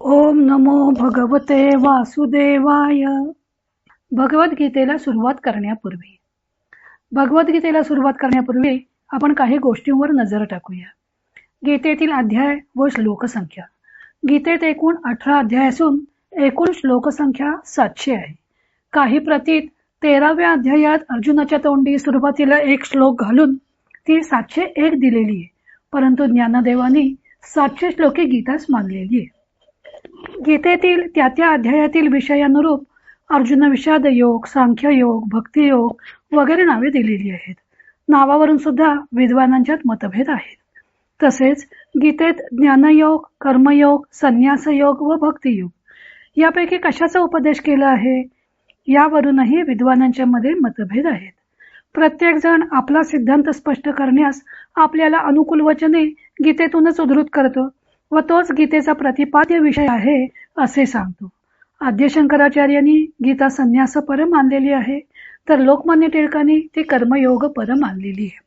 ओम नमो भगवते वासुदेवाय. भगवद्गीतेला सुरुवात करण्यापूर्वी आपण काही गोष्टींवर नजर टाकूया. गीतेतील अध्याय व श्लोकसंख्या. गीतेत एकूण 18 अध्याय असून एकूण श्लोकसंख्या 700 आहे. काही प्रतीत 13व्या अध्यायात अर्जुनाच्या तोंडी सुरुवातीला एक श्लोक घालून ती 701 दिलेली आहे, परंतु ज्ञानदेवानी 700 श्लोकी गीताच मानलेली आहे. गीतेतील त्या अध्यायातील विषयानुरूप अर्जुन विषाद योग, सांख्य योग, भक्ती योग वगैरे नावे दिलेली आहेत. नावावरून सुद्धा विद्वानांच्यात मतभेद आहेत. तसेच गीतेत ज्ञानयोग, कर्मयोग, संन्यासयोग व भक्तियोग यापैकी कशाचा उपदेश केला आहे यावरूनही विद्वानांच्या मध्ये मतभेद आहेत. प्रत्येक जण आपला सिद्धांत स्पष्ट करण्यास आपल्याला अनुकूल वचने गीतेतूनच उद्धृत करतो व तोच गीतेचा प्रतिपाद्य विषय आहे असे सांगतो. आद्य शंकराचार्यांनी गीता संन्यासपर मानलेली आहे, तर लोकमान्य टिळकांनी ती कर्मयोगपर मानलेली आहे.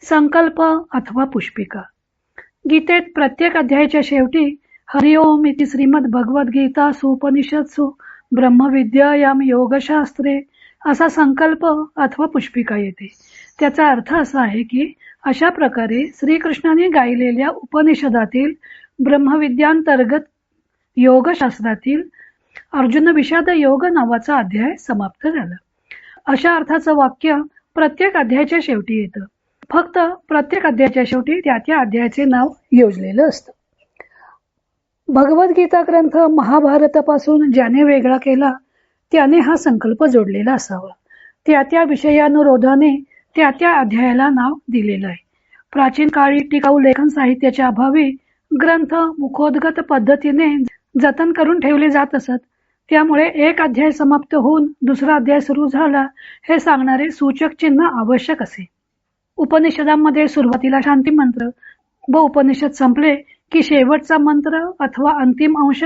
संकल्प अथवा पुष्पिका. गीतेत प्रत्येक अध्यायाच्या शेवटी हरिओम इति श्रीमद भगवद्गीतासु उपनिषत्सु ब्रह्मविद्यायाम योगशास्त्रे असा संकल्प अथवा पुष्पिका येते. त्याचा अर्थ असा आहे की अशा प्रकारे श्रीकृष्णाने गायलेल्या उपनिषदातील ब्रह्मविद्यांतर्गत योगशास्त्रातील अर्जुन विषाद योग नावाचा अध्याय समाप्त झाला. अशा अर्थाचं वाक्य प्रत्येक अध्यायाच्या शेवटी येतं. फक्त प्रत्येक अध्यायाच्या शेवटी त्या अध्यायाचे नाव योजलेलं असतं. भगवद्गीता ग्रंथ महाभारतापासून ज्याने वेगळा केला त्याने हा संकल्प जोडलेला असावा. त्या विषयानुरोधाने त्या अध्यायाला नाव दिलेलं आहे. प्राचीन काळी टिकाऊ लेखन साहित्याच्या अभावी ग्रंथ मुखोद्गत पद्धतीने जतन करून ठेवले जात असत. त्यामुळे एक अध्याय समाप्त होऊन दुसरा अध्याय सुरू झाला हे सांगणारे सूचक चिन्ह आवश्यक असे. उपनिषदांमध्ये सुरुवातीला शांती मंत्र व उपनिषद संपले की शेवटचा मंत्र अथवा अंतिम अंश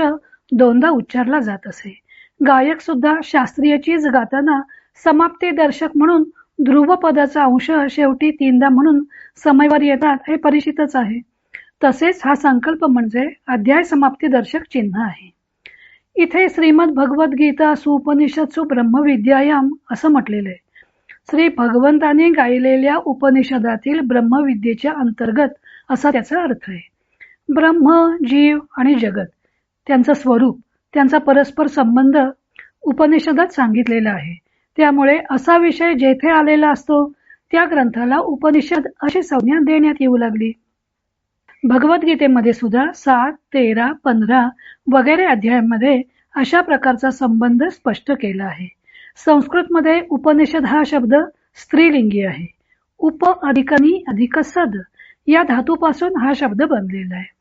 दोनदा उच्चारला जात असे. गायक सुद्धा शास्त्रीय चीज गाताना समाप्ती दर्शक म्हणून ध्रुवपदाचा अंश शेवटी 3दा म्हणून समयवर येतात हे परिचितच आहे. तसेच हा संकल्प म्हणजे अध्याय समाप्ती दर्शक चिन्ह आहे. इथे श्रीमद भगवद्गीता सुपनिषत्सु ब्रह्मविद्यायाम असं म्हटलेलं आहे. श्री भगवंताने गायलेल्या उपनिषदातील ब्रह्मविद्येच्या अंतर्गत असा त्याचा अर्थ आहे. ब्रह्म, जीव आणि जगत त्यांचं स्वरूप, त्यांचा परस्पर संबंध उपनिषदात सांगितलेला आहे. त्यामुळे असा विषय जेथे आलेला असतो त्या ग्रंथाला उपनिषद अशी संज्ञा देण्यात येऊ लागली. भगवद्गीतेमध्ये सुद्धा 7, 13, 15 वगैरे अध्यायांमध्ये अशा प्रकारचा संबंध स्पष्ट केला आहे. संस्कृतमध्ये उपनिषद हा शब्द स्त्रीलिंगी आहे. उप अधिकनी अधिक सद या धातूपासून हा शब्द बनलेला आहे.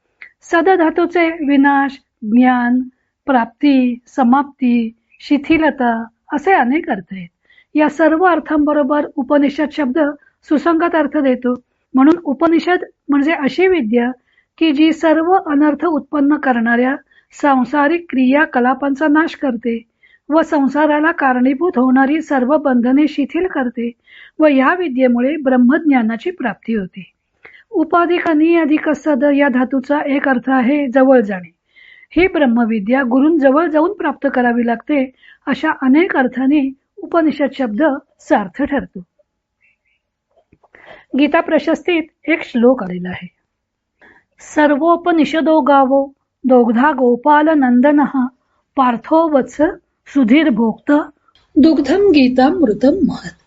सद धातूचे विनाश, ज्ञान, प्राप्ती, समाप्ती, शिथिलता असे अनेक अर्थ आहेत. या सर्व अर्थांबरोबर उपनिषद शब्द सुसंगत अर्थ देतो. म्हणून उपनिषद म्हणजे अशी विद्या की जी सर्व अनर्थ उत्पन्न करणाऱ्या सांसारिक क्रियाकलापांचा नाश करते व संसाराला कारणीभूत होणारी सर्व बंधने शिथिल करते व या विद्येमुळे ब्रह्मज्ञानाची प्राप्ती होते. उपाधिकनी अधिक सद या धातूचा एक अर्थ आहे जवळ जाणे. ही ब्रह्मविद्या गुरूंजवळ जाऊन प्राप्त करावी लागते. अशा अनेक अर्थाने उपनिषद शब्द सार्थ ठरतो. गीता प्रशस्तीत एक श्लोक आलेला आहे. सर्वोपनिषदो गावो दोग्धा गोपाल नंदनः पार्थो वत्स सुधीर भोक्त दुग्धम गीता मृतम महत्.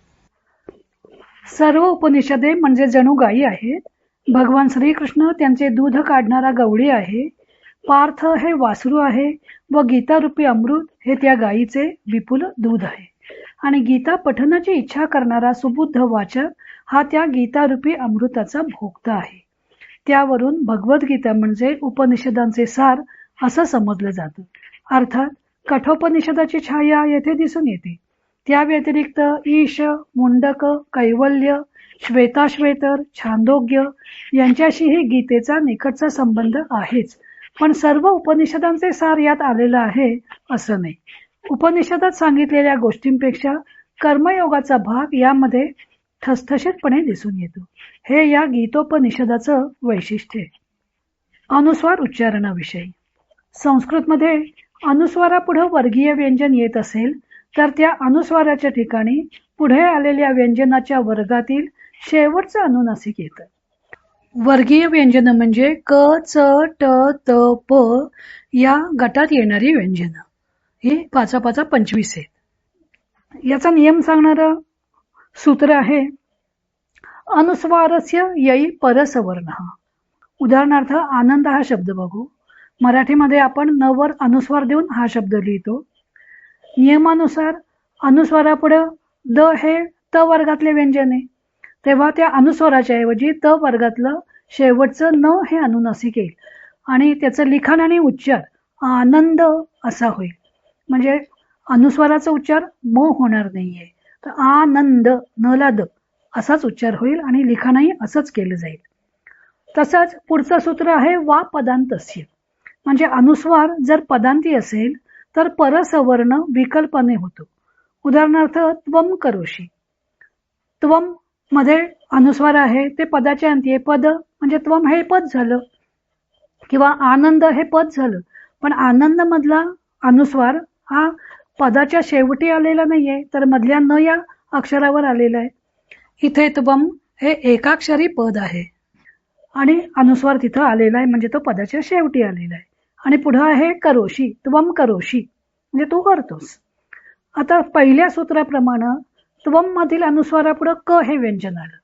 सर्व उपनिषदे म्हणजे जणू गायी आहेत. भगवान श्रीकृष्ण त्यांचे दूध काढणारा गवळी आहे. पार्थ हे वासरू आहे व गीतारूपी अमृत हे त्या गायीचे विपुल दूध आहे. आणि गीता पठनाची इच्छा करणारा सुबुद्ध वाचक हा त्या गीतारूपी अमृताचा भोक्ता आहे. त्यावरून भगवद्गीता म्हणजे उपनिषदांचे सार असं समजलं जातं. अर्थात कठोपनिषदाची छाया येथे दिसून येते. त्या व्यतिरिक्त ईश, मुंडक, कैवल्य, श्वेताश्वेतर, छांदोग्य यांच्याशीही गीतेचा निकटचा संबंध आहेच. पण सर्व उपनिषदांचे सार यात आलेला आहे असं नाही. उपनिषदात सांगितलेल्या गोष्टींपेक्षा कर्मयोगाचा भाग यामध्ये ठसठशीतपणे दिसून येतो. हे या गीतोपनिषदाचं वैशिष्ट्य आहे. अनुस्वार उच्चारणाविषयी संस्कृतमध्ये अनुस्वारापुढे वर्गीय व्यंजन येत असेल तर त्या अनुस्वाराच्या ठिकाणी पुढे आलेल्या व्यंजनाच्या वर्गातील शेवटचं अनुनासिक येतं. वर्गीय व्यंजन म्हणजे क, च, ट, त, प या गटात येणारी व्यंजन. ही 5-5-25 आहेत. याचा नियम सांगणारं सूत्र आहे अनुस्वारस्य यै परसवर्ण. उदाहरणार्थ आनंद हा शब्द बघू. मराठीमध्ये आपण न वर अनुस्वार देऊन हा शब्द लिहितो. नियमानुसार अनुस्वारापुढे द हे त वर्गातले व्यंजन आहे, तेव्हा त्या अनुस्वाराच्या ऐवजी त वर्गातलं शेवटचं न हे अनुनासिक येईल आणि त्याचं लिखाण आणि उच्चार आनंद असा होईल. म्हणजे अनुस्वाराचा उच्चार म होणार नाहीये, तर आनंद न ला द असाच उच्चार होईल आणि लिखाणही असंच केलं जाईल. तसंच पुढचं सूत्र आहे वा पदांतस्य. म्हणजे अनुस्वार जर पदांती असेल तर परसवर्ण विकल्पाने होतो. उदाहरणार्थ त्वम करोशी. त्वम मध्ये अनुस्वार आहे ते पदाच्या अंती आहे. पद म्हणजे त्वम हे पद झालं किंवा आनंद हे पद झालं, पण आनंद मधला अनुस्वार हा पदाच्या शेवटी आलेला नाहीये, तर मधल्या न या अक्षरावर आलेला आहे. इथे त्वम हे एकाक्षरी पद आहे आणि अनुस्वार तिथं आलेला आहे, म्हणजे तो पदाच्या शेवटी आलेला आहे. आणि पुढे आहे करोशी. त्वम करोशी म्हणजे तू करतोस. आता पहिल्या सूत्राप्रमाणे त्वम मधील अनुस्वारापुढे क हे व्यंजन आलं,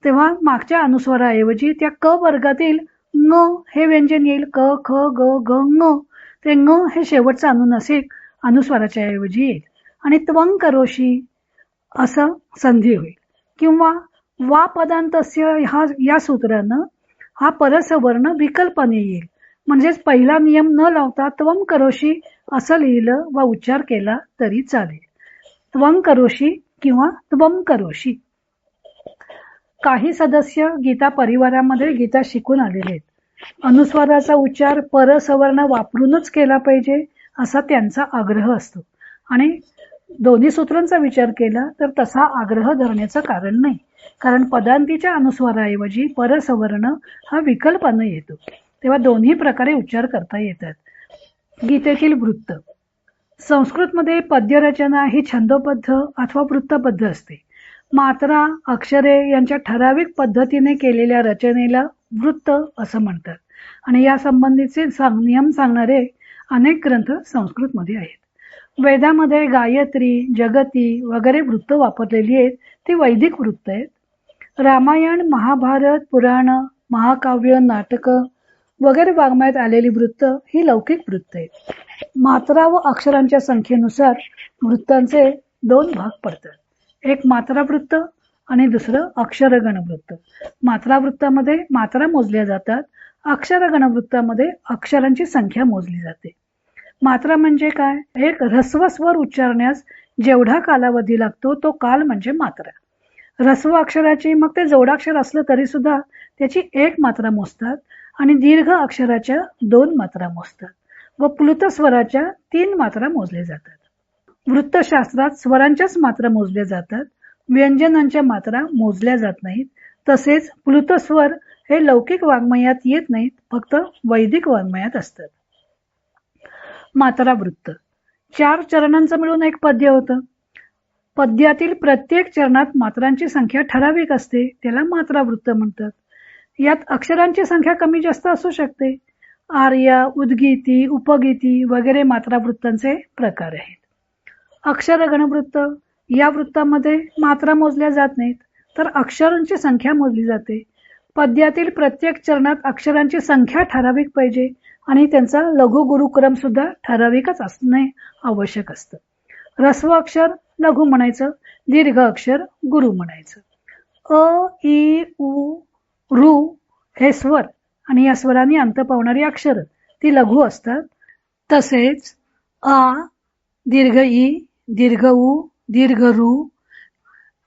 तेव्हा मागच्या अनुस्वाराऐवजी त्या क वर्गातील ङ हे व्यंजन येईल. क, ख, ग, ग, ङ. ते ङ हे शेवटचं अनुनासिक अनुस्वाराच्या ऐवजी येईल आणि त्वं करोशी असं संधी होईल. किंवा वा पदांतस्य या सूत्रानं हा परसवर्ण विकल्पाने येईल. म्हणजेच पहिला नियम न लावता त्वं करोशी असं लिहिलं व उच्चार केला तरी चालेल. त्वं करोशी किंवा त्वं करोशी. काही सदस्य गीता परिवारामध्ये गीता शिकून आलेले आहेत. अनुस्वाराचा उच्चार परसवर्ण वापरूनच केला पाहिजे असा त्यांचा आग्रह असतो आणि दोन्ही सूत्रांचा विचार केला तर तसा आग्रह धरण्याचं कारण नाही, कारण पदांतीच्या अनुस्वाराऐवजी परसवर्ण हा विकल्पाने येतो, तेव्हा दोन्ही प्रकारे उच्चार करता येतात. गीतेतील वृत्त. संस्कृतमध्ये पद्यरचना ही छंदोबद्ध अथवा वृत्तबद्ध असते. मात्रा, अक्षरे यांच्या ठराविक पद्धतीने केलेल्या रचनेला वृत्त असं म्हणतात आणि या संबंधीचे नियम सांगणारे अनेक ग्रंथ संस्कृतमध्ये आहेत. वेदामध्ये गायत्री, जगती वगैरे वृत्त वापरलेली आहेत, ती वैदिक वृत्त आहेत. रामायण, महाभारत, पुराण, महाकाव्य, नाटक वगैरे वाङ्मयात आलेली वृत्त ही लौकिक वृत्त आहेत. मात्रा व अक्षरांच्या संख्येनुसार वृत्तांचे 2 भाग पडतात. एक मात्रा वृत्त आणि दुसरं अक्षरगण वृत्त. मात्रा वृत्तामध्ये मात्रा मोजल्या जातात, अक्षरगण वृत्तामध्ये अक्षरांची संख्या मोजली जाते. मात्रा म्हणजे काय? एक ऱ्हस्व स्वर उच्चारण्यास जेवढा कालावधी लागतो तो काल म्हणजे मात्रा. ऱ्हस्व अक्षराची मग ते जोडाक्षर असलं तरी सुद्धा त्याची 1 मात्रा मोजतात आणि दीर्घ अक्षराच्या 2 मात्रा मोजतात व प्लुत स्वराच्या 3 मात्रा मोजल्या जातात. वृत्तशास्त्रात स्वरांच्याच मात्रा मोजल्या जातात, व्यंजनांच्या मात्रा मोजल्या जात नाहीत. तसेच प्लुत स्वर हे लौकिक वाङ्मयात येत नाहीत, फक्त वैदिक वाङ्मयात असतात. मात्रा वृत्त 4 चरणांचं मिळून एक पद्य होतं. पद्यातील प्रत्येक चरणात मात्रांची संख्या ठराविक असते, त्याला मात्रा वृत्त म्हणतात. यात अक्षरांची संख्या कमी जास्त असू शकते. आर्या, उद्गीती, उपगीती वगैरे मात्रा वृत्तांचे प्रकार आहेत. अक्षरगण वृत्त या वृत्तामध्ये मात्रा मोजल्या जात नाहीत, तर अक्षरांची संख्या मोजली जाते. पद्यातील प्रत्येक चरणात अक्षरांची संख्या ठराविक पाहिजे आणि त्यांचा लघु गुरुक्रम सुद्धा ठराविकच असणे आवश्यक असतं. ऱ्हस्व अक्षर लघु म्हणायचं, दीर्घ अक्षर गुरु म्हणायचं. अ, इ, उ, ऋ हे स्वर आणि या स्वरांनी अंत पावणारी अक्षर ती लघु असतात. तसेच आ, दीर्घ इ, दीर्घ उ, दीर्घ ऋ,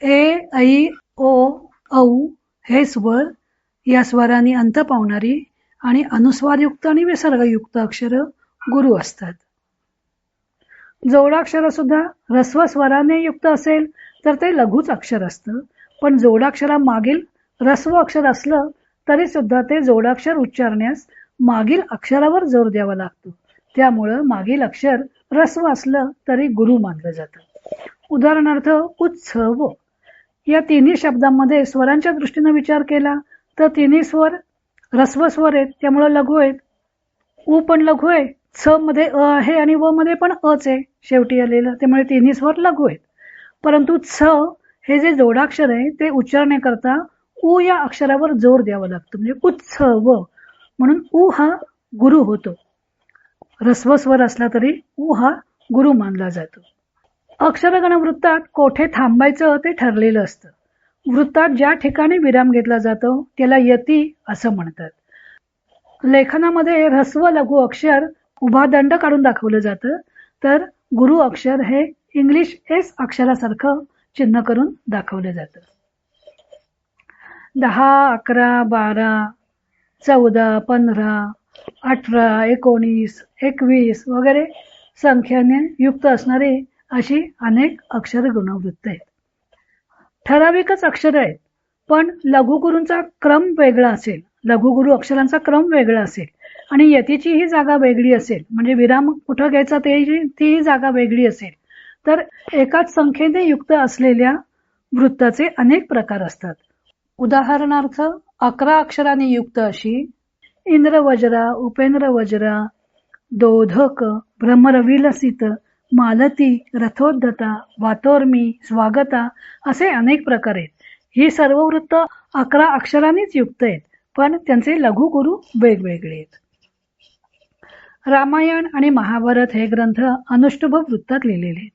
ए, ऐ, ओ, औ हे स्वर या स्वरांनी अंत पावणारी आणि अनुस्वारयुक्त आणि विसर्गयुक्त अक्षर गुरु असतात. जोडाक्षर सुद्धा ऱ्हस्व स्वराने युक्त असेल तर ते लघुच अक्षर असतं, पण जोडाक्षरा मागील ऱ्हस्व अक्षर असलं तरी सुद्धा ते जोडाक्षर उच्चारण्यास मागील अक्षरावर जोर द्यावा लागतो, त्यामुळं मागील अक्षर ऱ्हस्व असलं तरी गुरु मानलं जातं. उदाहरणार्थ उत्सव. या तिन्ही शब्दांमध्ये स्वरांच्या दृष्टीने विचार केला तर तिन्ही स्वर ऱ्हस्व स्वर आहेत, त्यामुळं लघु आहेत. उ पण लघु आहे, छ मध्ये अ आहे आणि व मध्ये पण अच आहे शेवटी आलेलं, त्यामुळे तिन्ही स्वर लघु आहेत. परंतु छ हे जे जोडाक्षर आहे ते उच्चारण्याकरता उ या अक्षरावर जोर द्यावा लागतो, म्हणजे उत्सव. म्हणून उ हा गुरु होतो. ऱ्हस्व स्वर असला तरी उ हा गुरु मानला जातो. अक्षरगण वृत्तात कोठे थांबायचं ते ठरलेलं असतं. वृत्तात ज्या ठिकाणी विराम घेतला जातो त्याला यती असं म्हणतात. लेखनामध्ये ऱ्हस्व लघु अक्षर उभा दंड काढून दाखवलं जातं, तर गुरु अक्षर हे इंग्लिश एस अक्षरासारखं चिन्ह करून दाखवलं जातं. 10, 11, 12, 14, 15, 18, 19, 21 वगैरे संख्येने युक्त असणारी अशी अनेक अक्षर गुणवृत्त आहेत. ठराविकच अक्षर आहेत, पण लघुगुरूंचा क्रम वेगळा असेल, लघुगुरु अक्षरांचा क्रम वेगळा असेल आणि यतीची ही जागा वेगळी असेल, म्हणजे विराम कुठं घ्यायचा तीही जागा वेगळी असेल, तर एकाच संख्येने युक्त असलेल्या वृत्ताचे अनेक प्रकार असतात. उदाहरणार्थ 11 अक्षरांनी युक्त अशी इंद्रवज्रा, उपेंद्रवज्रा, दोधक, भ्रमरविलसित, मालती, रथोद्धता, वातोर्मी, स्वागता असे अनेक प्रकार आहेत. ही सर्व वृत्त 11 अक्षरांनीच युक्त आहेत, पण त्यांचे लघुगुरु वेगवेगळे आहेत. रामायण आणि महाभारत हे ग्रंथ अनुष्टुभ वृत्तात लिहिलेले आहेत,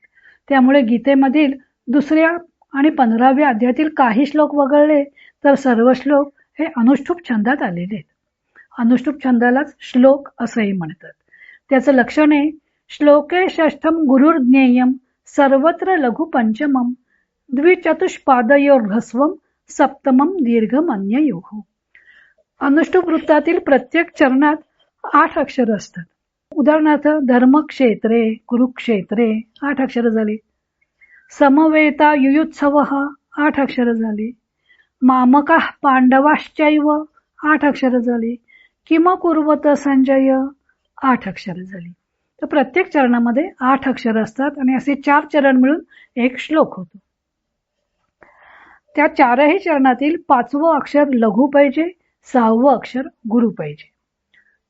त्यामुळे गीतेमधील 2ऱ्या आणि 15व्या अध्यायातील काही श्लोक वगळले तर सर्व श्लोक हे अनुष्टुप छंदात आलेले आहेत. अनुष्टुप छंदालाच श्लोक असंही म्हणतात. त्याचं लक्षण आहे श्लोके षष्ठम गुरुर्ज्ञेयम सर्वत्र लघु पंचमम द्विचतुष्पादयोर्ह्रस्वम सप्तमम दीर्घमन्ययोः. अनुष्टुप वृत्तातील प्रत्येक चरणात 8 अक्षर असतात. उदाहरणार्थ धर्मक्षेत्रे, कुरुक्षेत्रे 8 अक्षर झाली. समवेता युयुत्सव 8 अक्षर झाली. मामकाः पांडवाश्चैव 8 अक्षर झाली. किम कुर्वत संजय 8 अक्षर झाली. तर प्रत्येक चरणामध्ये 8 अक्षर असतात आणि असे 4 चरण मिळून एक श्लोक होतो. त्या 4ही चरणातील 5वं अक्षर लघु पाहिजे, 6वं अक्षर गुरु पाहिजे.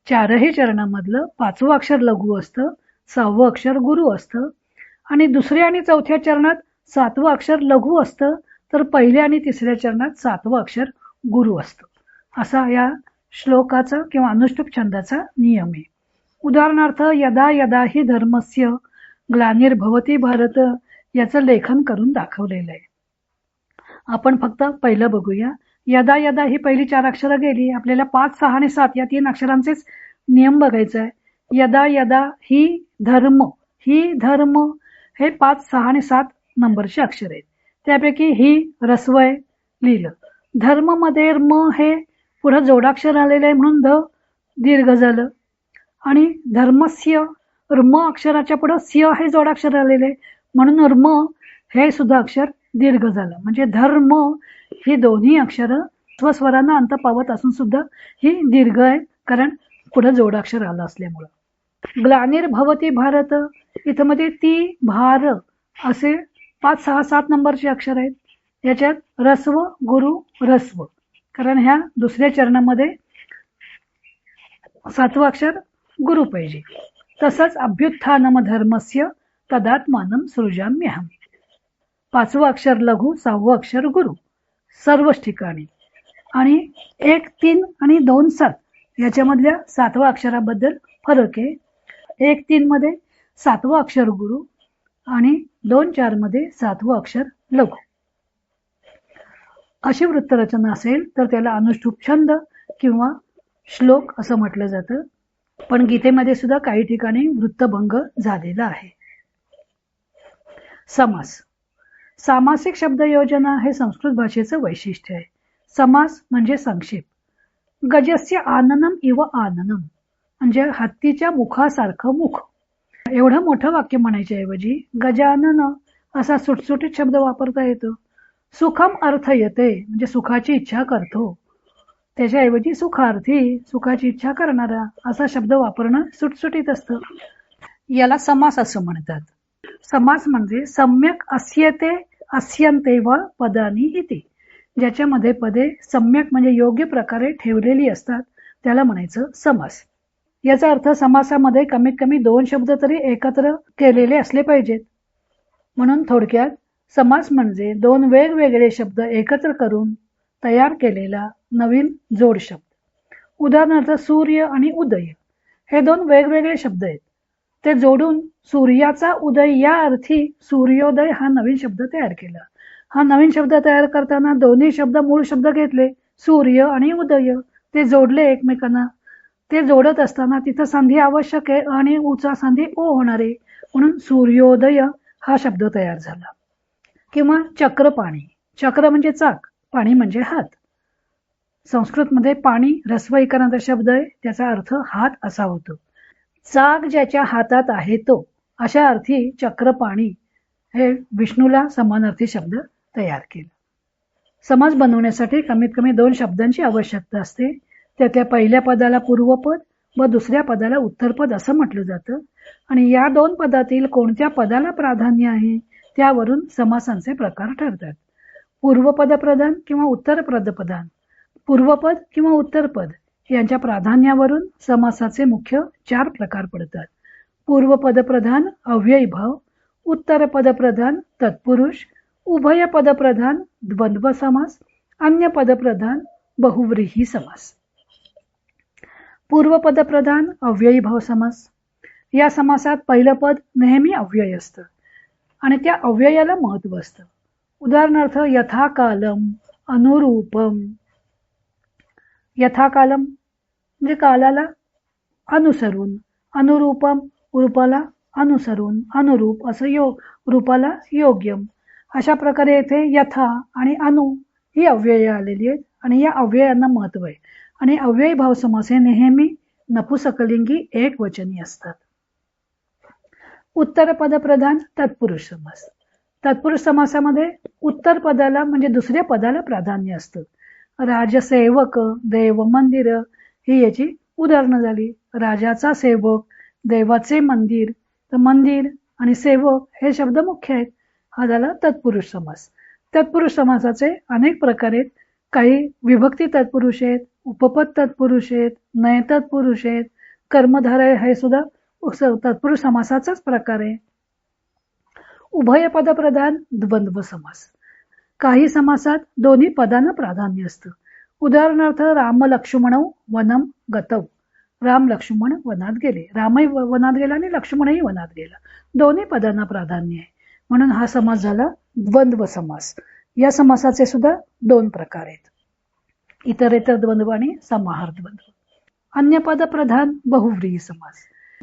4ही चरणामधलं 5वं अक्षर लघु असतं, 6वं अक्षर गुरु असतं आणि 2ऱ्या आणि 4थ्या चरणात 7वं अक्षर लघु असतं, तर 1ल्या आणि 3ऱ्या चरणात 7वं अक्षर गुरु असतं. असा या श्लोकाचा किंवा अनुष्टुप छंदाचा नियम आहे. उदाहरणार्थ यदा यदा हि धर्मस्य ग्लानिर्भवती भारत याचं लेखन करून दाखवलेलं आहे. आपण फक्त पहिलं बघूया. यदा यदा ही पहिली 4 अक्षरं गेली, आपल्याला 5, 6 आणि 7 या 3 अक्षरांचेच नियम बघायचा आहे. यदा यदा ही धर्म हे 5, 6 आणि 7 नंबरचे अक्षर आहेत. त्यापैकी ही ऱ्हस्व आहे लिहिलं. धर्म मध्ये म हे पुढे जोडाक्षर आलेलं आहे म्हणून ध दीर्घ झालं आणि धर्मस्य र्म अक्षराच्या पुढे स्य हे जोडाक्षर आलेले आहे म्हणून र्म हे सुद्धा अक्षर दीर्घ झालं. म्हणजे धर्म ही दोन्ही अक्षर स्वस्वरांना अंत पावत असून सुद्धा ही दीर्घ आहे, कारण पुढे जोडाक्षर आलं असल्यामुळं. ग्लानिर्भवती भारत इथं मध्ये ती भार असे 5, 6, 7 नंबरचे अक्षर आहेत. याच्यात ऱ्हस्व गुरु ऱ्हस्व, कारण ह्या 2ऱ्या चरणामध्ये 7वं अक्षर गुरु पाहिजे. तसंच अभ्युत्थानम धर्मस्य तदात्मानं सृजाम्यहम 5वं अक्षर लघु, 6वं अक्षर गुरु सर्वच ठिकाणी. आणि 1, 3 आणि 2, 7 याच्यामधल्या 7व्या अक्षराबद्दल फरक आहे. 1, 3 मध्ये 7वं अक्षर गुरु आणि 2, 4 मध्ये 7वं अक्षर लघु. अशी वृत्तरचना असेल तर त्याला अनुष्टुप छंद किंवा श्लोक असं म्हटलं जातं. पण गीतेमध्ये सुद्धा काही ठिकाणी वृत्तभंग झालेला आहे. समास. सामासिक शब्दयोजना हे संस्कृत भाषेचं वैशिष्ट्य आहे. समास म्हणजे संक्षेप. गजस्य आननम इव आननम म्हणजे हत्तीच्या मुखासारखं मुख. एवढं मोठं वाक्य म्हणायच्या ऐवजी गजानन असा सुटसुटीत शब्द वापरता येतो. सुखम अर्थ येते म्हणजे सुखाची इच्छा करतो. त्याच्याऐवजी सुखार्थी, सुखाची इच्छा करणारा असा शब्द वापरणं सुटसुटीत असतं. याला समास असं म्हणतात. समास म्हणजे सम्यक अस्यते अस्यन्ते व पदानी इति. ज्याच्यामध्ये पदे सम्यक म्हणजे योग्य प्रकारे ठेवलेली असतात त्याला म्हणायचं समास. याचा अर्थ समासामध्ये कमीत कमी 2 शब्द तरी एकत्र केलेले असले पाहिजेत. म्हणून थोडक्यात समास म्हणजे 2 वेगवेगळे शब्द एकत्र करून तयार केलेला नवीन जोड शब्द. उदाहरणार्थ सूर्य आणि उदय हे 2 वेगवेगळे शब्द आहेत. ते जोडून सूर्याचा उदय या अर्थी सूर्योदय हा नवीन शब्द तयार केला. हा नवीन शब्द तयार करताना दोन्ही शब्द मूळ शब्द घेतले, सूर्य आणि उदय. ते जोडले एकमेकांना. ते जोडत असताना तिथं संधी आवश्यक आहे आणि उचा संधी ओ होणार आहे, म्हणून सूर्योदय हा शब्द तयार झाला. किंवा चक्र पाणी. चक्र म्हणजे चाक, पाणी म्हणजे हात. संस्कृतमध्ये पाणी ऱ्हस्व इकारांचा शब्द आहे, त्याचा अर्थ हात असा होतो. चाक ज्याच्या हातात आहे तो, अशा अर्थी चक्र पाणी हे विष्णूला समानार्थी शब्द तयार केला. समास बनवण्यासाठी कमीत कमी 2 शब्दांची आवश्यकता असते. त्यातल्या पहिल्या पदाला पूर्वपद व दुसऱ्या पदाला उत्तरपद असं म्हटलं जातं. आणि या 2 पदातील कोणत्या पदाला प्राधान्य आहे त्यावरून समासांचे प्रकार ठरतात. पूर्वपद प्रधान किंवा उत्तरपद प्रधान, पूर्वपद किंवा उत्तरपद यांच्या प्राधान्यावरून समासाचे मुख्य 4 प्रकार पडतात. पूर्वपद प्रधान अव्ययी भाव, उत्तरपद प्रधान तत्पुरुष, उभय पद प्रधान द्वंद्व समास, अन्य पद प्रधान बहुव्रीही समास. पूर्वपद प्रधान अव्ययी भाव समास. या समासात पहिलं पद नेहमी अव्यय असतं आणि त्या अव्ययाला महत्व असतं. उदाहरणार्थ यथाकालम, अनुरूपम. यथाकालम म्हणजे कालाला अनुसरून, अनुरूपम रूपाला अनुसरून, अनुरूप असं रूपाला योग्यम. अशा प्रकारे येथे यथा आणि अनु ही अव्यय आलेली आहेत आणि या अव्ययांना महत्व आहे. आणि अव्ययी भाव समास हे नेहमी नपुसकलिंगी एकवचनी असतात. उत्तर पद प्रधान तत्पुरुष समास. तत्पुरुष समासामध्ये उत्तर पदाला म्हणजे दुसऱ्या पदाला प्राधान्य असतं. राजसेवक, देव मंदिर ही याची उदाहरणं झाली. राजाचा सेवक, देवाचे मंदिर, तर मंदिर आणि सेवक हे शब्द मुख्य आहेत. हा झाला तत्पुरुष समास. तत्पुरुष समासाचे अनेक प्रकार आहेत. काही विभक्ती तत्पुरुष आहेत, उपपद तत्पुरुष आहेत, नय तत्पुरुष आहेत, कर्मधारय हे सुद्धा तत्पुरुष समासाचाच प्रकार आहे. उभय पद प्रधान द्वंद्व समास. काही समासात दोन्ही पदांना प्राधान्य असतं. उदाहरणार्थ राम लक्ष्मण वनम गतव. राम लक्ष्मण वनात गेले. रामही वनात गेला आणि लक्ष्मणही वनात गेला. दोन्ही पदांना प्राधान्य आहे, म्हणून हा समास झाला द्वंद्व समास. या समासाचे सुद्धा 2 प्रकार आहेत, इतरेतर द्वंद्व आणि समाहार द्वंद्व. अन्य पद प्रधान बहुव्रीही समास.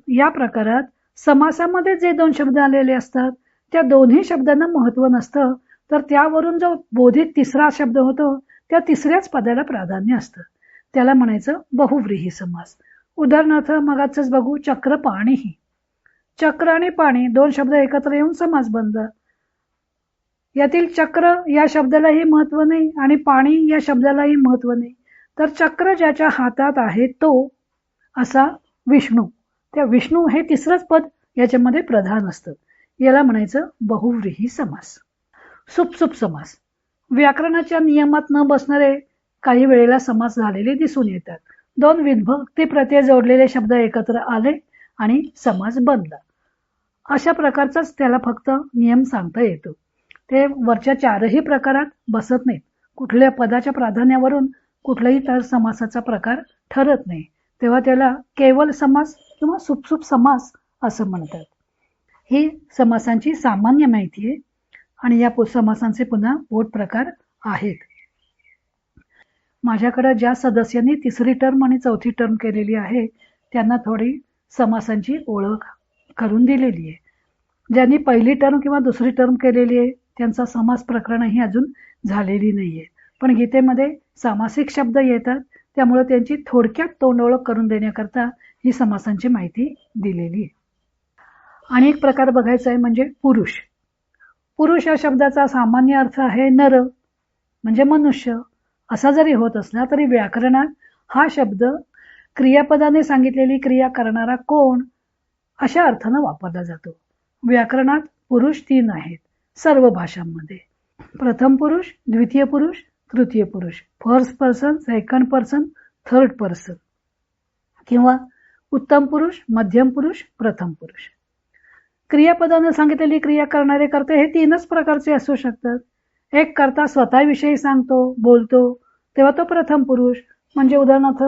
या प्रकारात समासामध्ये जे 2 शब्द आलेले असतात त्या दोन्ही शब्दांना महत्व नसतं, तर त्यावरून जो बोधित तिसरा शब्द होतो त्या तिसऱ्याच पदाला प्राधान्य असतं. त्याला म्हणायचं बहुव्रीही समास. उदाहरणार्थ मगाचच बघू, चक्र पाणीही. चक्र आणि पाणी 2 शब्द एकत्र येऊन समास बनतात. यातील चक्र या शब्दालाही महत्व नाही आणि पाणी या शब्दालाही महत्व नाही, तर चक्र ज्याच्या हातात आहे तो असा विष्णू. त्या विष्णू हे तिसरंच पद याच्यामध्ये प्रधान असतं. याला म्हणायचं बहुव्रीही समास. सुपसुप समास. व्याकरणाच्या नियमात न बसणारे काही वेळेला समास झालेले दिसून येतात. 2 विभक्ती प्रत्यय जोडलेले शब्द एकत्र आले आणि समास बनला. अशा प्रकारचाच त्याला फक्त नियम सांगता येतो. ते वरच्या 4ही प्रकारात बसत नाहीत. कुठल्या पदाच्या प्राधान्यावरून कुठलाही तर समासाचा प्रकार ठरत नाही, तेव्हा त्याला केवल समास किंवा सुपसुप समास असं म्हणतात. ही समासांची सामान्य माहिती आहे आणि या समासांचे पुन्हा पोट प्रकार आहेत. माझ्याकडे ज्या सदस्यांनी 3री टर्म आणि 4थी टर्म केलेली आहे त्यांना थोडी समासांची ओळख करून दिलेली आहे. ज्यांनी 1ली टर्म किंवा 2री टर्म केलेली आहे त्यांचा समास प्रकरणही अजून झालेली नाहीये, पण गीतेमध्ये सामासिक शब्द येतात, त्यामुळे त्यांची थोडक्यात तोंड ओळख करून देण्याकरता ही समासांची माहिती दिलेली आहे. आणि एक प्रकार बघायचा आहे म्हणजे पुरुष. पुरुष या शब्दाचा सामान्य अर्थ आहे नर म्हणजे मनुष्य, असा जरी होत असला तरी व्याकरणात हा शब्द क्रियापदाने सांगितलेली क्रिया करणारा कोण अशा अर्थानं वापरला जातो. व्याकरणात पुरुष 3 आहेत सर्व भाषांमध्ये. प्रथम पुरुष, द्वितीय पुरुष, तृतीय पुरुष, first person, second person, third person किंवा उत्तम पुरुष, मध्यम पुरुष, प्रथम पुरुष. क्रियापदाने सांगितलेली क्रिया करणारे कर्ते हे 3च प्रकारचे असू शकतात. एक कर्ता स्वतःविषयी सांगतो, बोलतो, तेव्हा तो प्रथम पुरुष. म्हणजे उदाहरणार्थ,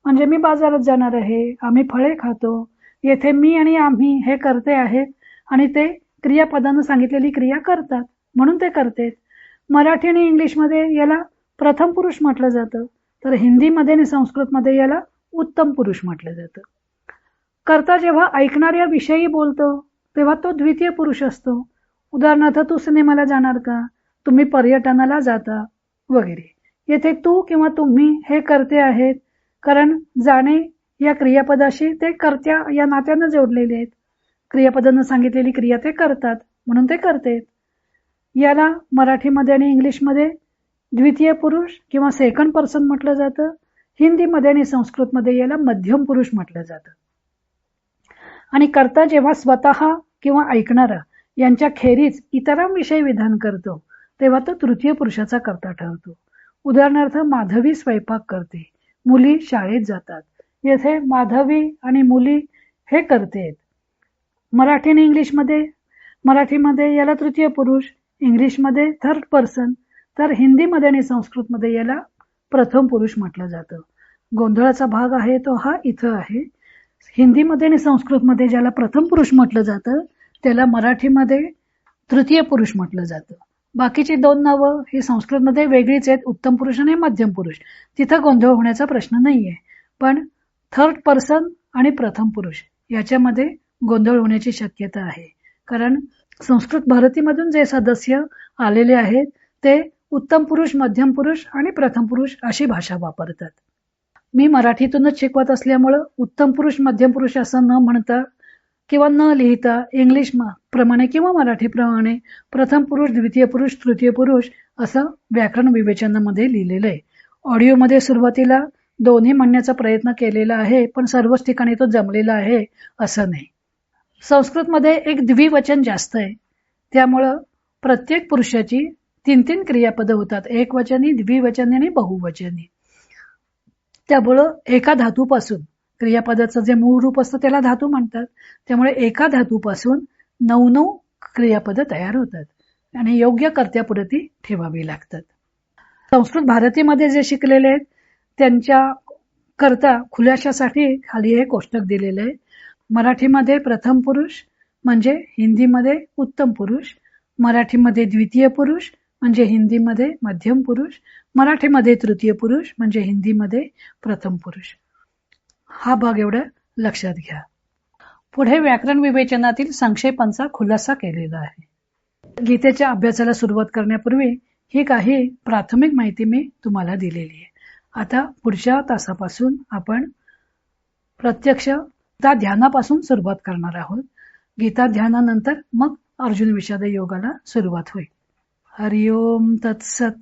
म्हणजे मी बाजारात जाणार आहे, आम्ही फळे खातो. येथे मी आणि आम्ही हे कर्ते आहेत आणि ते क्रियापदानं सांगितलेली क्रिया करतात म्हणून ते करतेत. मराठी आणि इंग्लिशमध्ये याला प्रथम पुरुष म्हटलं जातं, तर हिंदीमध्ये आणि संस्कृतमध्ये याला उत्तम पुरुष म्हटलं जातं. कर्ता जेव्हा ऐकणाऱ्या विषयी बोलतो तेव्हा तो द्वितीय पुरुष असतो. उदाहरणार्थ, तू सिनेमाला जाणार का, तुम्ही पर्यटनाला जाता वगैरे. येथे तू किंवा तुम्ही हे कर्ते आहेत, कारण जाणे या क्रियापदाशी ते कर्त्या या नात्यानं जोडलेले आहेत. क्रियापदानं सांगितलेली क्रिया ते करतात म्हणून ते करतेत. याला मराठीमध्ये आणि इंग्लिशमध्ये द्वितीय पुरुष किंवा सेकंड पर्सन म्हटलं जातं. हिंदीमध्ये आणि संस्कृतमध्ये याला मध्यम पुरुष म्हटलं जातं. आणि कर्ता जेव्हा स्वतः किंवा ऐकणारा यांच्या खेरीज इतरांविषयी विधान करतो तेव्हा तो तृतीय पुरुषाचा कर्ता ठरतो. उदाहरणार्थ, माधवी स्वयंपाक करते, मुली शाळेत जातात. येथे माधवी आणि मुली हे कर्ते आहेत. मराठी आणि इंग्लिशमध्ये, मराठीमध्ये याला तृतीय पुरुष, इंग्लिशमध्ये थर्ड पर्सन, तर हिंदीमध्ये आणि संस्कृतमध्ये याला प्रथम पुरुष म्हटलं जातं. गोंधळाचा भाग आहे तो हा इथं आहे. हिंदीमध्ये आणि संस्कृतमध्ये ज्याला प्रथम पुरुष म्हटलं जातं त्याला मराठीमध्ये तृतीय पुरुष म्हटलं जातं. बाकीची 2 नावं ही संस्कृतमध्ये वेगळीच आहेत, उत्तम पुरुष आणि मध्यम पुरुष. तिथं गोंधळ होण्याचा प्रश्न नाहीये. पण थर्ड पर्सन आणि प्रथम पुरुष याच्यामध्ये गोंधळ होण्याची शक्यता आहे, कारण संस्कृत भारतीमधून जे सदस्य आलेले आहेत ते उत्तम पुरुष, मध्यम पुरुष आणि प्रथम पुरुष अशी भाषा वापरतात. मी मराठीतूनच शिकवत असल्यामुळं उत्तम पुरुष, मध्यम पुरुष असं न म्हणता किंवा न लिहिता इंग्लिश प्रमाणे किंवा मराठीप्रमाणे प्रथम पुरुष, द्वितीय पुरुष, तृतीय पुरुष असं व्याकरण विवेचनामध्ये लिहिलेलं आहे. ऑडिओमध्ये सुरुवातीला दोन्ही म्हणण्याचा प्रयत्न केलेला आहे, पण सर्वच ठिकाणी तो जमलेला आहे असं नाही. संस्कृतमध्ये एक द्विवचन जास्त आहे, त्यामुळं प्रत्येक पुरुषाची 3 क्रियापदं होतात, एकवचनी, द्विवचनी आणि बहुवचनी. त्यामुळं एका धातूपासून, क्रियापदाचं जे मूळ रूप असतं त्याला धातू म्हणतात, त्यामुळे एका धातूपासून 9 क्रियापदं तयार होतात आणि योग्य कर्त्यापुढे ती ठेवावी लागतात. संस्कृत भारतीमध्ये जे शिकलेले आहेत त्यांच्या करता खुलाशासाठी खाली हे कोष्टक दिलेलं आहे. मराठीमध्ये प्रथम पुरुष म्हणजे हिंदीमध्ये उत्तम पुरुष, मराठीमध्ये द्वितीय पुरुष म्हणजे हिंदीमध्ये मध्यम पुरुष, मराठीमध्ये तृतीय पुरुष म्हणजे हिंदीमध्ये प्रथम पुरुष. हा भाग एवढा लक्षात घ्या. पुढे व्याकरण विवेचनातील संक्षेपांचा खुलासा केलेला आहे. गीतेच्या अभ्यासाला सुरुवात करण्यापूर्वी ही काही प्राथमिक माहिती मी तुम्हाला दिलेली आहे. आता पुढच्या तासापासून आपण प्रत्यक्ष गीता ध्यानापासून सुरुवात करणार आहोत. गीता ध्यानानंतर मग अर्जुन विषाद योगाला सुरुवात होईल. हरिओम तत्सत.